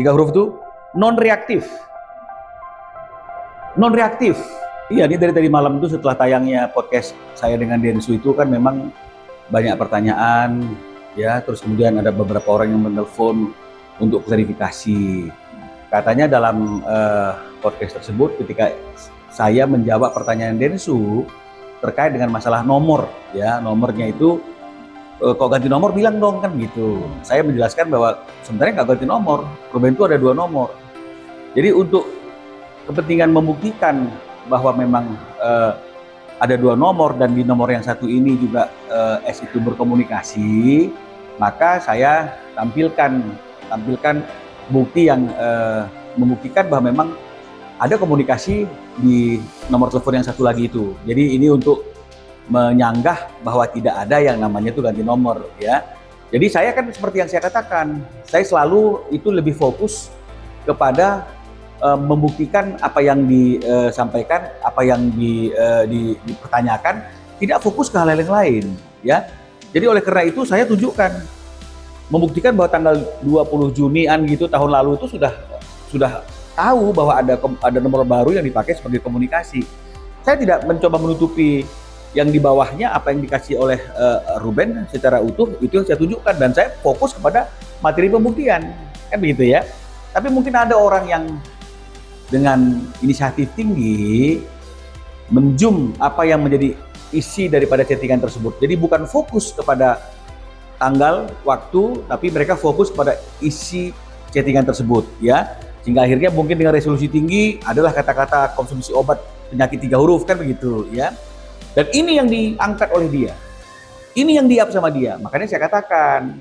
Tiga huruf itu non-reaktif. Non-reaktif. Iya, ini dari tadi malam itu setelah tayangnya podcast saya dengan Densu itu kan memang banyak pertanyaan, ya. Terus kemudian ada beberapa orang yang menelpon untuk klarifikasi. Katanya dalam podcast tersebut ketika saya menjawab pertanyaan Densu terkait dengan masalah nomor, ya, nomornya itu kok ganti nomor, bilang dong, kan gitu. Saya menjelaskan bahwa sebenarnya nggak ganti nomor, Ruben itu ada 2 nomor. Jadi untuk kepentingan membuktikan bahwa memang ada 2 nomor dan di nomor yang satu ini juga S itu berkomunikasi, maka saya tampilkan bukti yang membuktikan bahwa memang ada komunikasi di nomor telepon yang satu lagi itu. Jadi ini untuk menyanggah bahwa tidak ada yang namanya itu ganti nomor, ya. Jadi saya kan seperti yang saya katakan, saya selalu itu lebih fokus kepada membuktikan apa yang disampaikan, apa yang dipertanyakan, tidak fokus ke hal yang lain, ya. Jadi oleh karena itu saya tunjukkan, membuktikan bahwa tanggal 20 Junian gitu tahun lalu itu sudah tahu bahwa ada nomor baru yang dipakai sebagai komunikasi. Saya tidak mencoba menutupi yang di bawahnya, apa yang dikasih oleh Ruben secara utuh, itu yang saya tunjukkan, dan saya fokus kepada materi pembuktian, kan begitu ya. Tapi mungkin ada orang yang dengan inisiatif tinggi menjum apa yang menjadi isi daripada chattingan tersebut. Jadi bukan fokus kepada tanggal, waktu, tapi mereka fokus kepada isi chattingan tersebut, ya. Sehingga akhirnya mungkin dengan resolusi tinggi adalah kata-kata konsumsi obat penyakit 3 huruf, kan begitu, ya. Dan ini yang diangkat oleh dia, ini yang di-up sama dia. Makanya saya katakan,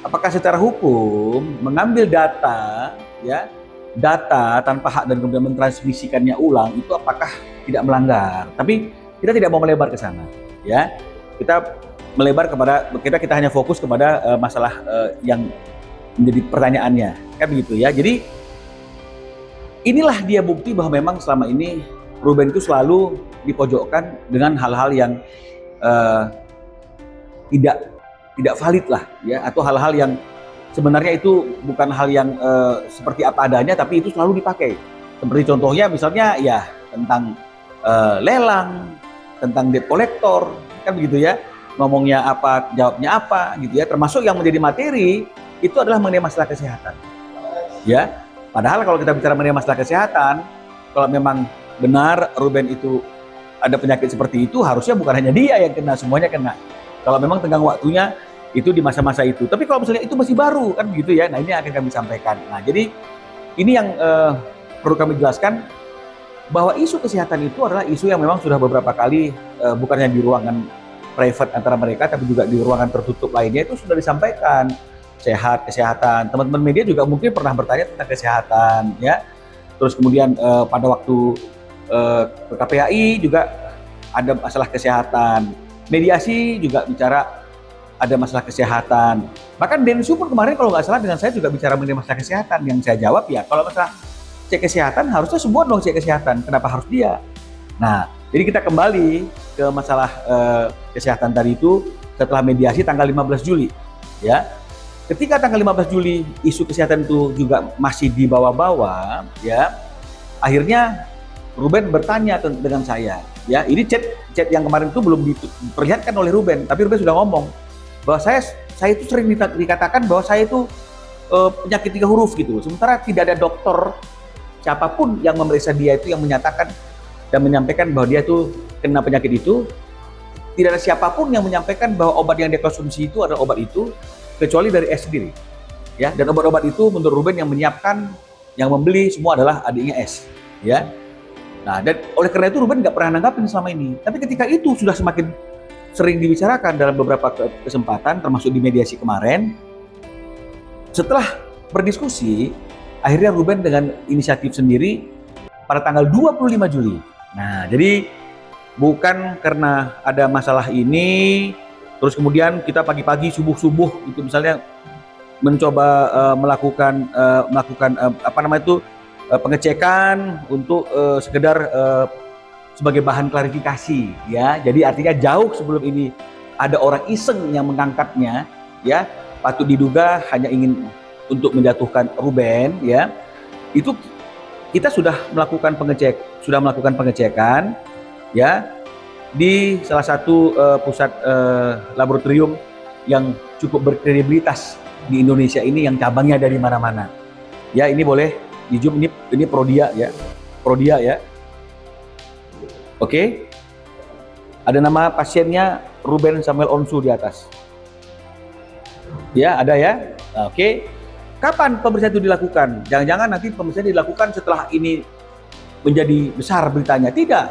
apakah secara hukum mengambil data, ya, data tanpa hak dan kemudian mentransmisikannya ulang, itu apakah tidak melanggar? Tapi kita tidak mau melebar ke sana, ya. Kita melebar kepada, kita hanya fokus kepada masalah yang menjadi pertanyaannya, kan begitu ya. Jadi inilah dia bukti bahwa memang selama ini Ruben itu selalu dipojokkan dengan hal-hal yang tidak valid lah, ya, atau hal-hal yang sebenarnya itu bukan hal yang seperti apa adanya, tapi itu selalu dipakai. Seperti contohnya misalnya ya tentang lelang, tentang debt collector, kan begitu ya, ngomongnya apa, jawabnya apa, gitu ya. Termasuk yang menjadi materi itu adalah mengenai masalah kesehatan, ya. Padahal kalau kita bicara mengenai masalah kesehatan, kalau memang benar Ruben itu ada penyakit seperti itu, harusnya bukan hanya dia yang kena, semuanya kena. Kalau memang tenggang waktunya itu di masa-masa itu. Tapi kalau misalnya itu masih baru, kan begitu ya. Nah, ini akan kami sampaikan. Nah, jadi ini yang perlu kami jelaskan, bahwa isu kesehatan itu adalah isu yang memang sudah beberapa kali bukan hanya di ruangan private antara mereka, tapi juga di ruangan tertutup lainnya itu sudah disampaikan. Kesehatan. Teman-teman media juga mungkin pernah bertanya tentang kesehatan, ya. Terus kemudian pada waktu KPAI juga ada masalah kesehatan. Mediasi juga bicara ada masalah kesehatan. Bahkan Densu pun kemarin kalau nggak salah dengan saya juga bicara mengenai masalah kesehatan. Yang saya jawab ya, kalau masalah cek kesehatan harusnya semua dong cek kesehatan. Kenapa harus dia? Nah, jadi kita kembali ke masalah kesehatan tadi itu setelah mediasi tanggal 15 Juli. Ya, ketika tanggal 15 Juli isu kesehatan itu juga masih dibawa-bawa, ya, akhirnya Ruben bertanya dengan saya, ya. Ini chat yang kemarin itu belum diperlihatkan oleh Ruben, tapi Ruben sudah ngomong bahwa saya itu sering dikatakan bahwa saya itu penyakit 3 huruf gitu. Sementara tidak ada dokter siapapun yang memeriksa dia itu yang menyatakan dan menyampaikan bahwa dia itu kena penyakit itu. Tidak ada siapapun yang menyampaikan bahwa obat yang dia konsumsi itu adalah obat itu, kecuali dari S sendiri, ya. Dan obat-obat itu menurut Ruben yang menyiapkan, yang membeli semua adalah adiknya S, ya. Nah, dan oleh karena itu Ruben nggak pernah nanggapin selama ini. Tapi ketika itu sudah semakin sering dibicarakan dalam beberapa kesempatan, termasuk di mediasi kemarin, setelah berdiskusi, akhirnya Ruben dengan inisiatif sendiri pada tanggal 25 Juli. Nah, jadi bukan karena ada masalah ini, terus kemudian kita pagi-pagi subuh-subuh itu misalnya mencoba melakukan pengecekan untuk sekedar sebagai bahan klarifikasi, ya. Jadi artinya jauh sebelum ini ada orang iseng yang mengangkatnya, ya. Patut diduga hanya ingin untuk menjatuhkan Ruben, ya, itu kita sudah melakukan pengecekan, ya, di salah satu pusat laboratorium yang cukup berkredibilitas di Indonesia ini, yang cabangnya dari mana-mana. Ya, ini boleh di zoom, ini Prodia ya. Prodia ya. Oke. Ada nama pasiennya Ruben Samuel Onsu di atas. Ya, ada ya. Oke. Kapan pemeriksaan itu dilakukan? Jangan-jangan nanti pemeriksaan dilakukan setelah ini menjadi besar beritanya. Tidak.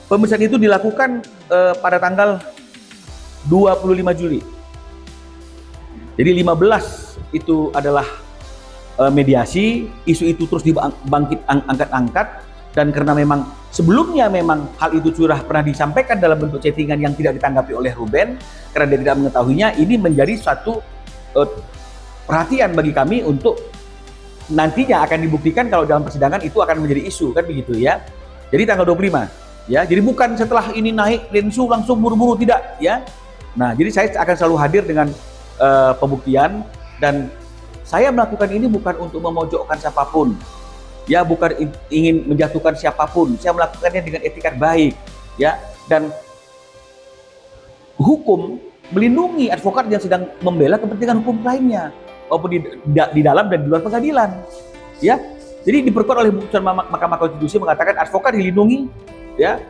Pemeriksaan itu dilakukan pada tanggal 25 Juli. Jadi 15 itu adalah mediasi, isu itu terus angkat-angkat, dan karena memang sebelumnya memang hal itu sudah pernah disampaikan dalam bentuk chattingan yang tidak ditanggapi oleh Ruben karena dia tidak mengetahuinya, ini menjadi suatu perhatian bagi kami untuk nantinya akan dibuktikan kalau dalam persidangan itu akan menjadi isu, kan begitu ya. Jadi tanggal 25 ya. Jadi bukan setelah ini naik Densu langsung buru-buru, tidak ya. Nah, jadi saya akan selalu hadir dengan pembuktian, dan saya melakukan ini bukan untuk memojokkan siapapun, ya, bukan ingin menjatuhkan siapapun. Saya melakukannya dengan etika baik, ya, dan hukum melindungi advokat yang sedang membela kepentingan hukum lainnya, maupun di dalam dan di luar pengadilan, ya. Jadi diperkuat oleh putusan Mahkamah Konstitusi mengatakan advokat dilindungi, ya,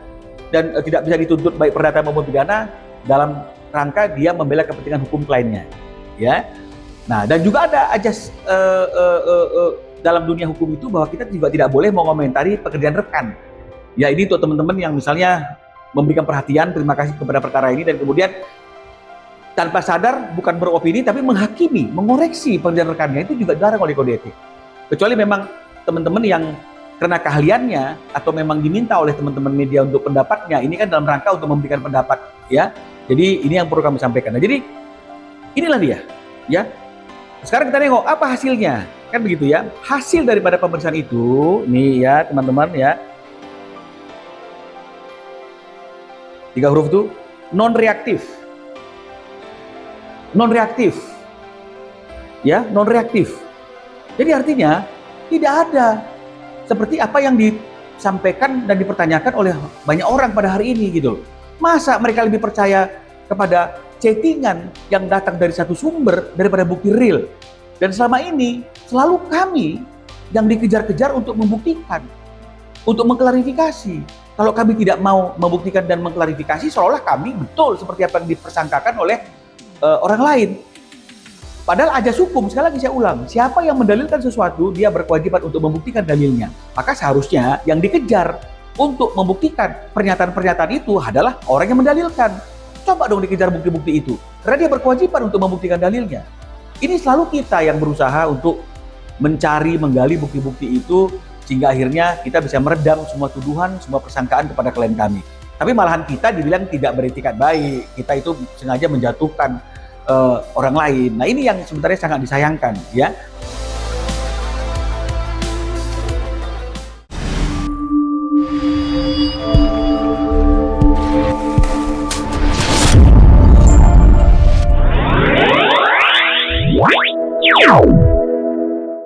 dan tidak bisa dituntut baik perdata maupun pidana dalam rangka dia membela kepentingan hukum lainnya, ya. Nah, dan juga ada ajas dalam dunia hukum itu bahwa kita juga tidak boleh mengomentari pekerjaan rekan. Ya, ini untuk teman-teman yang misalnya memberikan perhatian, terima kasih kepada perkara ini, dan kemudian tanpa sadar bukan beropini tapi menghakimi, mengoreksi pekerjaan rekannya, itu juga dilarang oleh kode etik. Kecuali memang teman-teman yang karena keahliannya atau memang diminta oleh teman-teman media untuk pendapatnya, ini kan dalam rangka untuk memberikan pendapat, ya. Jadi ini yang perlu kami sampaikan. Nah, jadi inilah dia, ya. Sekarang kita nengok apa hasilnya, kan begitu ya. Hasil daripada pemeriksaan itu, nih ya teman-teman ya. 3 huruf itu non-reaktif. Non-reaktif. Ya, non-reaktif. Jadi artinya tidak ada seperti apa yang disampaikan dan dipertanyakan oleh banyak orang pada hari ini gitu loh. Masa mereka lebih percaya kepada chattingan yang datang dari satu sumber daripada bukti real? Dan selama ini selalu kami yang dikejar-kejar untuk membuktikan, untuk mengklarifikasi. Kalau kami tidak mau membuktikan dan mengklarifikasi, seolah kami betul seperti apa yang dipersangkakan oleh orang lain. Padahal ajas hukum, sekali lagi saya ulang, siapa yang mendalilkan sesuatu, dia berkewajiban untuk membuktikan dalilnya. Maka seharusnya yang dikejar untuk membuktikan pernyataan-pernyataan itu adalah orang yang mendalilkan. Coba dong dikejar bukti-bukti itu, karena dia berkewajiban untuk membuktikan dalilnya. Ini selalu kita yang berusaha untuk mencari, menggali bukti-bukti itu, sehingga akhirnya kita bisa meredam semua tuduhan, semua persangkaan kepada klien kami. Tapi malahan kita dibilang tidak beretikat baik, kita itu sengaja menjatuhkan orang lain. Nah, ini yang sebenarnya sangat disayangkan, ya.